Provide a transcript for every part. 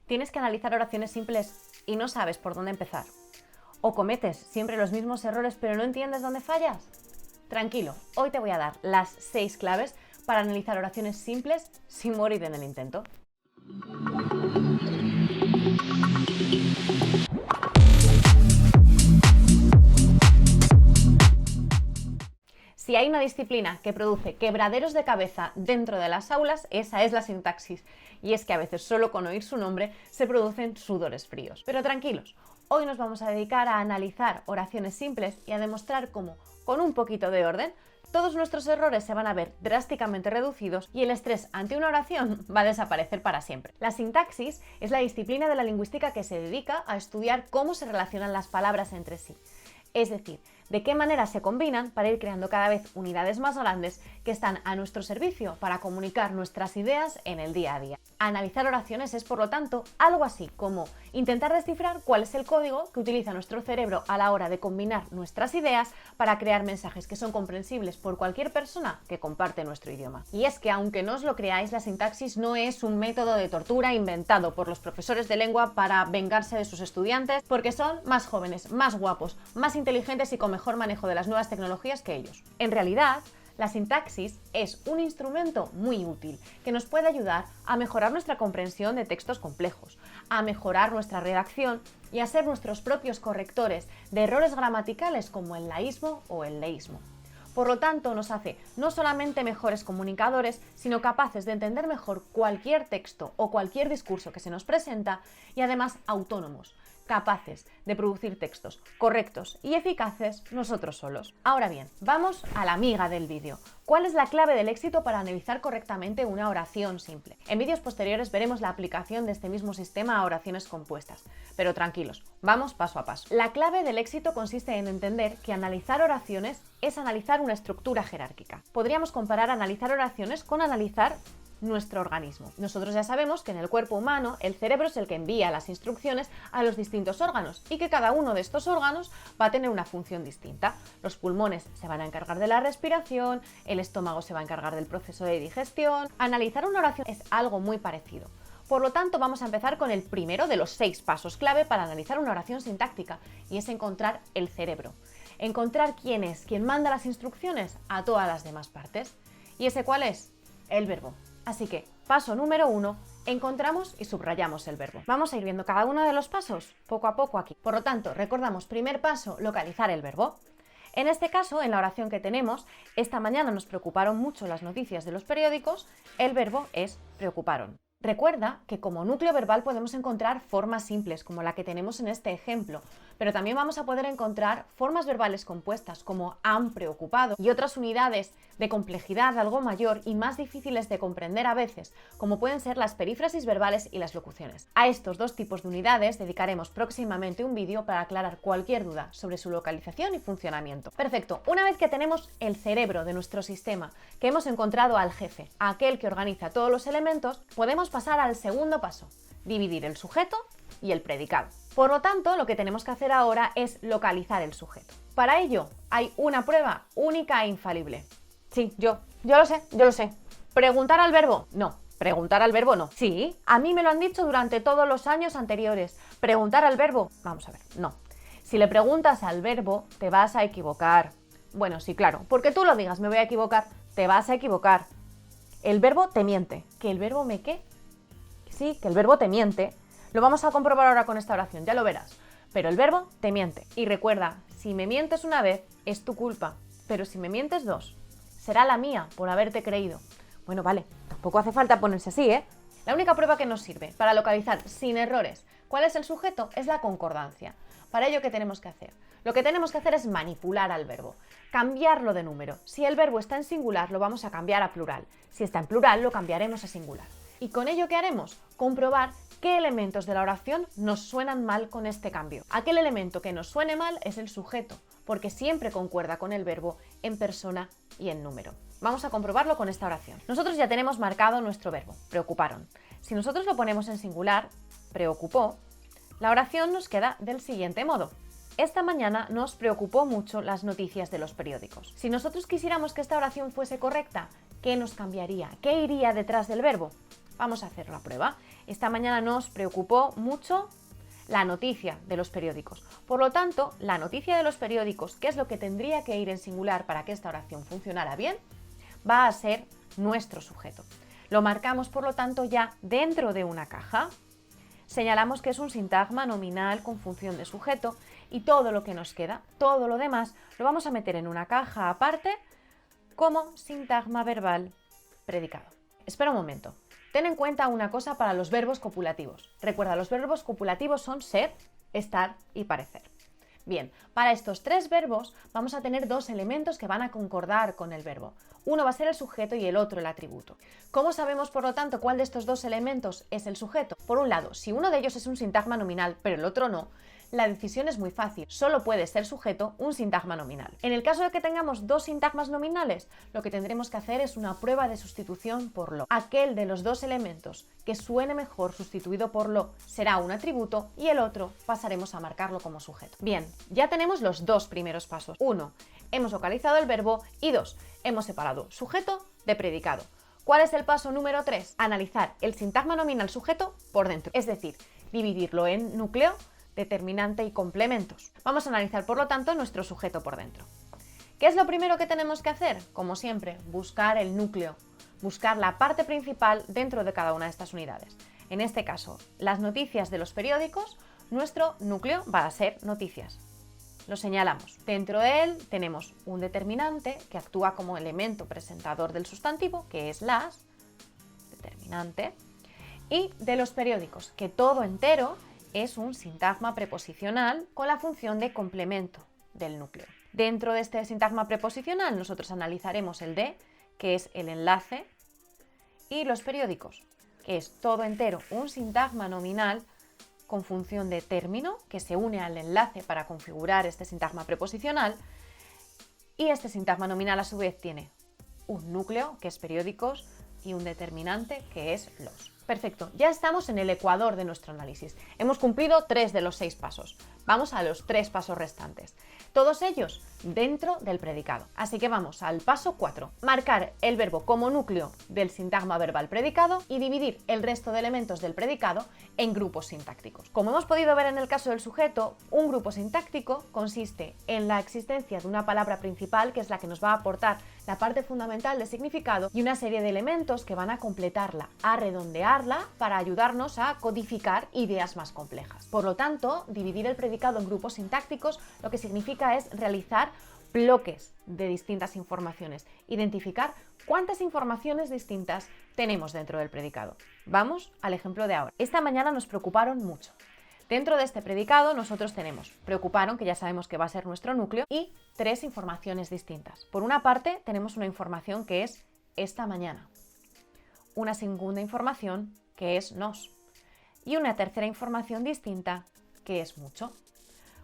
Tienes que analizar oraciones simples y no sabes por dónde empezar. ¿O cometes siempre los mismos errores pero no entiendes dónde fallas? Tranquilo, hoy te voy a dar las 6 claves para analizar oraciones simples sin morir en el intento. Si hay una disciplina que produce quebraderos de cabeza dentro de las aulas, esa es la sintaxis. Y es que a veces solo con oír su nombre se producen sudores fríos. Pero tranquilos, hoy nos vamos a dedicar a analizar oraciones simples y a demostrar cómo, con un poquito de orden, todos nuestros errores se van a ver drásticamente reducidos y el estrés ante una oración va a desaparecer para siempre. La sintaxis es la disciplina de la lingüística que se dedica a estudiar cómo se relacionan las palabras entre sí. Es decir, de qué manera se combinan para ir creando cada vez unidades más grandes que están a nuestro servicio para comunicar nuestras ideas en el día a día. Analizar oraciones es, por lo tanto, algo así como intentar descifrar cuál es el código que utiliza nuestro cerebro a la hora de combinar nuestras ideas para crear mensajes que son comprensibles por cualquier persona que comparte nuestro idioma. Y es que, aunque no os lo creáis, la sintaxis no es un método de tortura inventado por los profesores de lengua para vengarse de sus estudiantes porque son más jóvenes, más guapos, más inteligentes y con mejor manejo de las nuevas tecnologías que ellos. En realidad, la sintaxis es un instrumento muy útil que nos puede ayudar a mejorar nuestra comprensión de textos complejos, a mejorar nuestra redacción y a ser nuestros propios correctores de errores gramaticales como el laísmo o el leísmo. Por lo tanto, nos hace no solamente mejores comunicadores, sino capaces de entender mejor cualquier texto o cualquier discurso que se nos presenta y además autónomos, capaces de producir textos correctos y eficaces nosotros solos. Ahora bien, vamos a la amiga del vídeo. ¿Cuál es la clave del éxito para analizar correctamente una oración simple? En vídeos posteriores veremos la aplicación de este mismo sistema a oraciones compuestas. Pero tranquilos, vamos paso a paso. La clave del éxito consiste en entender que analizar oraciones es analizar una estructura jerárquica. Podríamos comparar analizar oraciones con analizar nuestro organismo. Nosotros ya sabemos que en el cuerpo humano el cerebro es el que envía las instrucciones a los distintos órganos y que cada uno de estos órganos va a tener una función distinta. Los pulmones se van a encargar de la respiración, el estómago se va a encargar del proceso de digestión. Analizar una oración es algo muy parecido. Por lo tanto, vamos a empezar con el primero de los 6 pasos clave para analizar una oración sintáctica y es encontrar el cerebro. Encontrar quién es quien manda las instrucciones a todas las demás partes. ¿Y ese cuál es? El verbo. Así que, paso número 1, encontramos y subrayamos el verbo. Vamos a ir viendo cada uno de los pasos poco a poco aquí. Por lo tanto, recordamos, primer paso, localizar el verbo. En este caso, en la oración que tenemos, esta mañana nos preocuparon mucho las noticias de los periódicos, el verbo es preocuparon. Recuerda que como núcleo verbal podemos encontrar formas simples, como la que tenemos en este ejemplo, pero también vamos a poder encontrar formas verbales compuestas, como han preocupado, y otras unidades de complejidad algo mayor y más difíciles de comprender a veces, como pueden ser las perífrasis verbales y las locuciones. A estos 2 tipos de unidades dedicaremos próximamente un vídeo para aclarar cualquier duda sobre su localización y funcionamiento. Perfecto, una vez que tenemos el cerebro de nuestro sistema, que hemos encontrado al jefe, aquel que organiza todos los elementos, podemos pasar al segundo paso, dividir el sujeto y el predicado. Por lo tanto, lo que tenemos que hacer ahora es localizar el sujeto. Para ello, hay una prueba única e infalible. Sí, yo lo sé. ¿Preguntar al verbo? No. ¿Preguntar al verbo? No. Sí, a mí me lo han dicho durante todos los años anteriores. ¿Preguntar al verbo? Vamos a ver, no. Si le preguntas al verbo, te vas a equivocar. Bueno, sí, claro, porque tú lo digas, me voy a equivocar, te vas a equivocar. El verbo te miente. ¿Que el verbo me qué? Sí, que el verbo te miente. Lo vamos a comprobar ahora con esta oración, ya lo verás. Pero el verbo te miente. Y recuerda, si me mientes una vez, es tu culpa. Pero si me mientes 2, será la mía por haberte creído. Bueno, vale, tampoco hace falta ponerse así, ¿eh? La única prueba que nos sirve para localizar sin errores cuál es el sujeto es la concordancia. Para ello, ¿qué tenemos que hacer? Lo que tenemos que hacer es manipular al verbo, cambiarlo de número. Si el verbo está en singular, lo vamos a cambiar a plural. Si está en plural, lo cambiaremos a singular. ¿Y con ello qué haremos? Comprobar qué elementos de la oración nos suenan mal con este cambio. Aquel elemento que nos suene mal es el sujeto, porque siempre concuerda con el verbo en persona y en número. Vamos a comprobarlo con esta oración. Nosotros ya tenemos marcado nuestro verbo, preocuparon. Si nosotros lo ponemos en singular, preocupó, la oración nos queda del siguiente modo. Esta mañana nos preocupó mucho las noticias de los periódicos. Si nosotros quisiéramos que esta oración fuese correcta, ¿qué nos cambiaría? ¿Qué iría detrás del verbo? Vamos a hacer la prueba. esta mañana nos preocupó mucho la noticia de los periódicos. Por lo tanto, la noticia de los periódicos, que es lo que tendría que ir en singular para que esta oración funcionara bien, va a ser nuestro sujeto. Lo marcamos, por lo tanto, ya dentro de una caja. Señalamos que es un sintagma nominal con función de sujeto y todo lo que nos queda, todo lo demás, lo vamos a meter en una caja aparte como sintagma verbal predicado. Espera un momento. Ten en cuenta una cosa para los verbos copulativos. Recuerda, los verbos copulativos son ser, estar y parecer. Bien, para estos tres verbos vamos a tener dos elementos que van a concordar con el verbo. Uno va a ser el sujeto y el otro el atributo. ¿Cómo sabemos, por lo tanto, cuál de estos dos elementos es el sujeto? Por un lado, si uno de ellos es un sintagma nominal, pero el otro no, la decisión es muy fácil. Solo puede ser sujeto un sintagma nominal. En el caso de que tengamos dos sintagmas nominales, lo que tendremos que hacer es una prueba de sustitución por lo. Aquel de los dos elementos que suene mejor sustituido por lo será un atributo y el otro pasaremos a marcarlo como sujeto. Bien, ya tenemos los dos primeros pasos. 1. Hemos localizado el verbo y 2. Hemos separado sujeto de predicado. ¿Cuál es el paso número 3? Analizar el sintagma nominal sujeto por dentro, es decir, dividirlo en núcleo, determinante y complementos. Vamos a analizar, por lo tanto, nuestro sujeto por dentro. ¿Qué es lo primero que tenemos que hacer? Como siempre, buscar el núcleo, buscar la parte principal dentro de cada una de estas unidades. En este caso, las noticias de los periódicos, nuestro núcleo va a ser noticias. Lo señalamos. Dentro de él tenemos un determinante que actúa como elemento presentador del sustantivo, que es las, determinante, y de los periódicos, que todo entero es un sintagma preposicional con la función de complemento del núcleo. Dentro de este sintagma preposicional nosotros analizaremos el de, que es el enlace, y los periódicos, que es todo entero un sintagma nominal con función de término, que se une al enlace para configurar este sintagma preposicional, y este sintagma nominal a su vez tiene un núcleo, que es periódicos, y un determinante, que es los. Perfecto, ya estamos en el ecuador de nuestro análisis. Hemos cumplido 3 de los 6 pasos. Vamos a los 3 pasos restantes. Todos ellos dentro del predicado. Así que vamos al paso 4. Marcar el verbo como núcleo del sintagma verbal predicado y dividir el resto de elementos del predicado en grupos sintácticos. Como hemos podido ver en el caso del sujeto, un grupo sintáctico consiste en la existencia de una palabra principal, que es la que nos va a aportar la parte fundamental de significado, y una serie de elementos que van a completarla, a redondearla para ayudarnos a codificar ideas más complejas. Por lo tanto, dividir el predicado en grupos sintácticos lo que significa es realizar bloques de distintas informaciones, identificar cuántas informaciones distintas tenemos dentro del predicado. Vamos al ejemplo de ahora. Esta mañana nos preocuparon mucho. Dentro de este predicado nosotros tenemos preocuparon, que ya sabemos que va a ser nuestro núcleo, y 3 informaciones distintas. Por una parte tenemos una información que es esta mañana, una segunda información que es nos y una tercera información distinta que es mucho.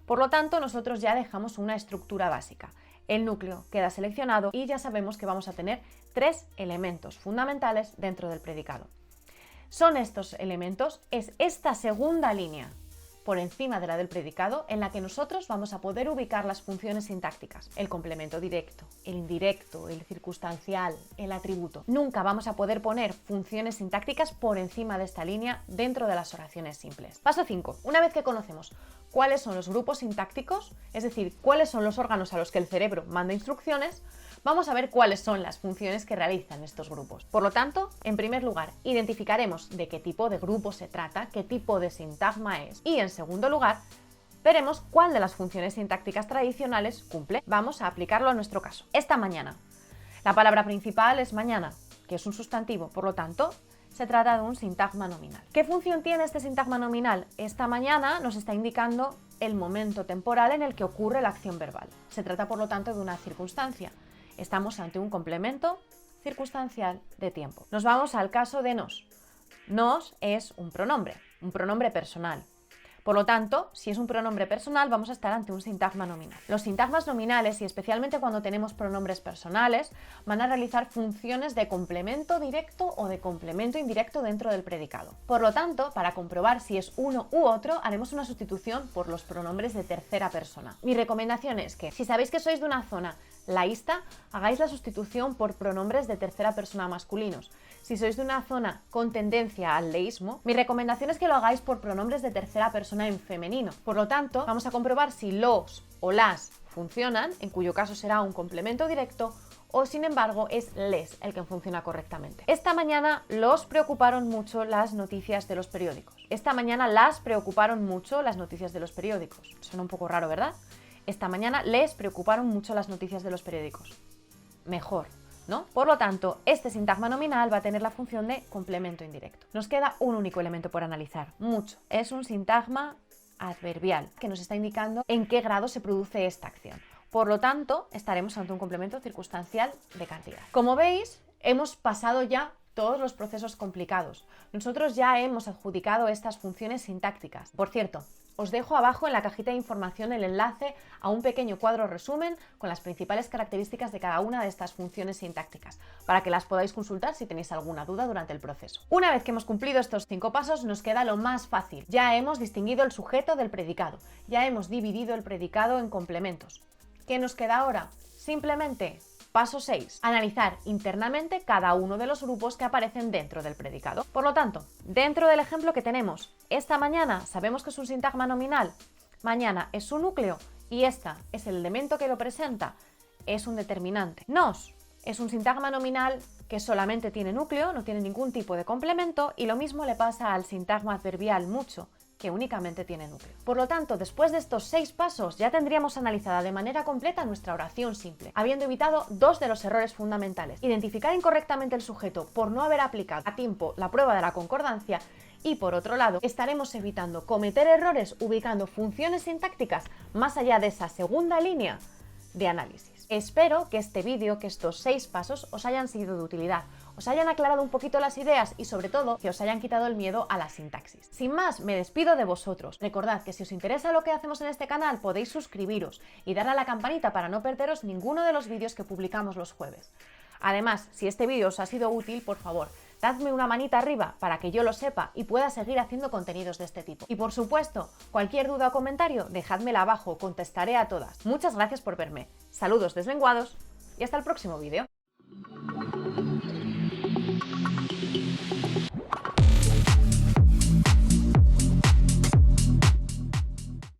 Por lo tanto, nosotros ya dejamos una estructura básica. El núcleo queda seleccionado y ya sabemos que vamos a tener 3 elementos fundamentales dentro del predicado. Son estos elementos, es esta segunda línea por encima de la del predicado en la que nosotros vamos a poder ubicar las funciones sintácticas, el complemento directo, el indirecto, el circunstancial, el atributo. Nunca vamos a poder poner funciones sintácticas por encima de esta línea dentro de las oraciones simples. Paso 5. Una vez que conocemos cuáles son los grupos sintácticos, es decir, cuáles son los órganos a los que el cerebro manda instrucciones, vamos a ver cuáles son las funciones que realizan estos grupos. Por lo tanto, en primer lugar, identificaremos de qué tipo de grupo se trata, qué tipo de sintagma es, y en segundo lugar, veremos cuál de las funciones sintácticas tradicionales cumple. Vamos a aplicarlo a nuestro caso. Esta mañana. La palabra principal es mañana, que es un sustantivo, por lo tanto, se trata de un sintagma nominal. ¿Qué función tiene este sintagma nominal? Esta mañana nos está indicando el momento temporal en el que ocurre la acción verbal. Se trata, por lo tanto, de una circunstancia. Estamos ante un complemento circunstancial de tiempo. Nos vamos al caso de nos. Nos es un pronombre personal. Por lo tanto, si es un pronombre personal, vamos a estar ante un sintagma nominal. Los sintagmas nominales, y especialmente cuando tenemos pronombres personales, van a realizar funciones de complemento directo o de complemento indirecto dentro del predicado. Por lo tanto, para comprobar si es uno u otro, haremos una sustitución por los pronombres de tercera persona. Mi recomendación es que, si sabéis que sois de una zona laísta, hagáis la sustitución por pronombres de tercera persona masculinos. Si sois de una zona con tendencia al leísmo, mi recomendación es que lo hagáis por pronombres de tercera persona en femenino. Por lo tanto, vamos a comprobar si los o las funcionan, en cuyo caso será un complemento directo, o sin embargo es les el que funciona correctamente. Esta mañana los preocuparon mucho las noticias de los periódicos. Esta mañana las preocuparon mucho las noticias de los periódicos. Suena un poco raro, ¿verdad? Esta mañana les preocuparon mucho las noticias de los periódicos. Mejor, ¿no? Por lo tanto, este sintagma nominal va a tener la función de complemento indirecto. Nos queda un único elemento por analizar, mucho. Es un sintagma adverbial, que nos está indicando en qué grado se produce esta acción. Por lo tanto, estaremos ante un complemento circunstancial de cantidad. Como veis, hemos pasado ya todos los procesos complicados. Nosotros ya hemos adjudicado estas funciones sintácticas. Por cierto, os dejo abajo en la cajita de información el enlace a un pequeño cuadro resumen con las principales características de cada una de estas funciones sintácticas, para que las podáis consultar si tenéis alguna duda durante el proceso. Una vez que hemos cumplido estos 5 pasos, nos queda lo más fácil. Ya hemos distinguido el sujeto del predicado, ya hemos dividido el predicado en complementos. ¿Qué nos queda ahora? Simplemente, paso 6, analizar internamente cada uno de los grupos que aparecen dentro del predicado. Por lo tanto, dentro del ejemplo que tenemos, esta mañana sabemos que es un sintagma nominal, mañana es un núcleo y esta es el elemento que lo presenta, es un determinante. Nos es un sintagma nominal que solamente tiene núcleo, no tiene ningún tipo de complemento, y lo mismo le pasa al sintagma adverbial mucho, que únicamente tiene núcleo. Por lo tanto, después de estos 6 pasos ya tendríamos analizada de manera completa nuestra oración simple, habiendo evitado 2 de los errores fundamentales: identificar incorrectamente el sujeto por no haber aplicado a tiempo la prueba de la concordancia, y por otro lado, estaremos evitando cometer errores ubicando funciones sintácticas más allá de esa segunda línea de análisis. Espero que este vídeo, que estos 6 pasos os hayan sido de utilidad, os hayan aclarado un poquito las ideas y sobre todo que os hayan quitado el miedo a la sintaxis. Sin más, me despido de vosotros. Recordad que si os interesa lo que hacemos en este canal podéis suscribiros y darle a la campanita para no perderos ninguno de los vídeos que publicamos los jueves. Además, si este vídeo os ha sido útil, por favor, dadme una manita arriba para que yo lo sepa y pueda seguir haciendo contenidos de este tipo. Y por supuesto, cualquier duda o comentario, dejádmela abajo, contestaré a todas. Muchas gracias por verme. Saludos deslenguados y hasta el próximo vídeo.